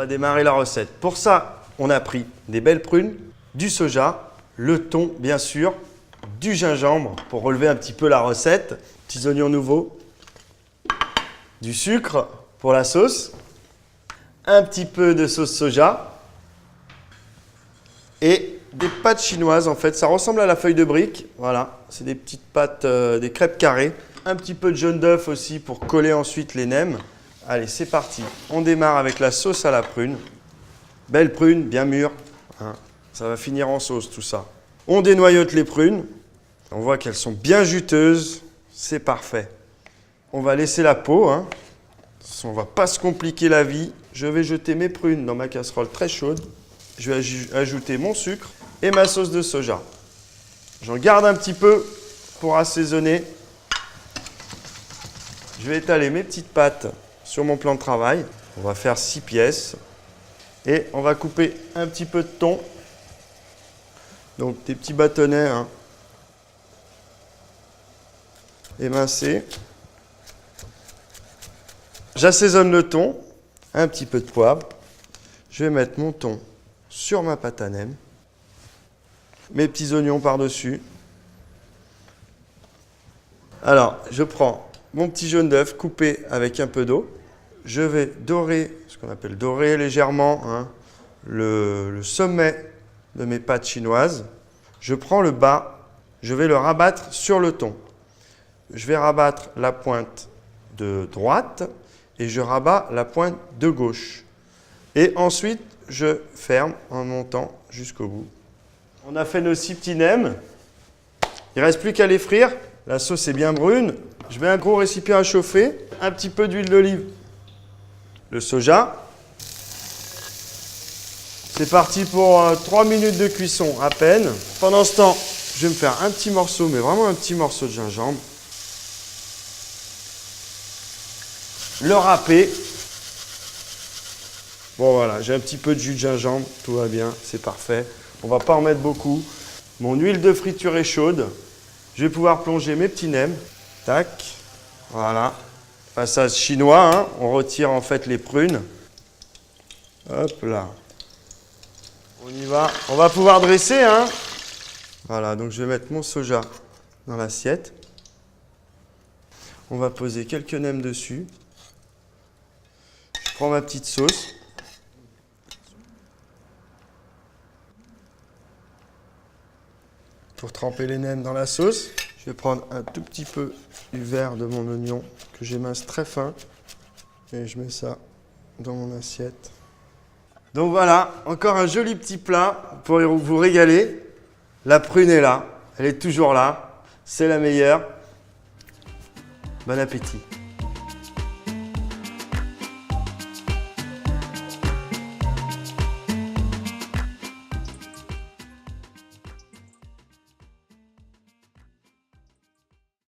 va démarrer la recette. Pour ça, on a pris des belles prunes, du soja, le thon bien sûr, du gingembre pour relever un petit peu la recette, petits oignons nouveaux, du sucre pour la sauce, un petit peu de sauce soja et des pâtes chinoises. En fait, ça ressemble à la feuille de brique. Voilà, c'est des petites pâtes, des crêpes carrées. Un petit peu de jaune d'œuf aussi pour coller ensuite les nems. Allez, c'est parti. On démarre avec la sauce à la prune. Belle prune, bien mûre. Hein. Ça va finir en sauce tout ça. On dénoyote les prunes. On voit qu'elles sont bien juteuses. C'est parfait. On va laisser la peau. Hein. On ne va pas se compliquer la vie. Je vais jeter mes prunes dans ma casserole très chaude. Je vais ajouter mon sucre et ma sauce de soja. J'en garde un petit peu pour assaisonner. Je vais étaler mes petites pâtes sur mon plan de travail. On va faire 6 pièces. Et on va couper un petit peu de thon. Donc des petits bâtonnets hein, émincés. J'assaisonne le thon. Un petit peu de poivre. Je vais mettre mon thon sur ma pâte à nem. Mes petits oignons par-dessus. Alors, je prends mon petit jaune d'œuf coupé avec un peu d'eau. Je vais dorer, ce qu'on appelle dorer légèrement, hein, le sommet de mes pâtes chinoises. Je prends le bas, je vais le rabattre sur le thon. Je vais rabattre la pointe de droite et je rabats la pointe de gauche. Et ensuite, je ferme en montant jusqu'au bout. On a fait nos 6 petits nems. Il ne reste plus qu'à les frire. La sauce est bien brune. Je mets un gros récipient à chauffer, un petit peu d'huile d'olive. Le soja. C'est parti pour 3 minutes de cuisson à peine. Pendant ce temps, je vais me faire un petit morceau, mais vraiment un petit morceau de gingembre. Le râper. Bon voilà, j'ai un petit peu de jus de gingembre, tout va bien, c'est parfait. On ne va pas en mettre beaucoup. Mon huile de friture est chaude. Je vais pouvoir plonger mes petits nems. Tac, voilà. Passage chinois, hein. On retire en fait les prunes. Hop là. On y va. On va pouvoir dresser, hein. Voilà, donc je vais mettre mon soja dans l'assiette. On va poser quelques nems dessus. Je prends ma petite sauce. Pour tremper les nems dans la sauce, je vais prendre un tout petit peu du vert de mon oignon que j'émince très fin. Et je mets ça dans mon assiette. Donc voilà, encore un joli petit plat pour vous régaler. La prune est là, elle est toujours là. C'est la meilleure. Bon appétit.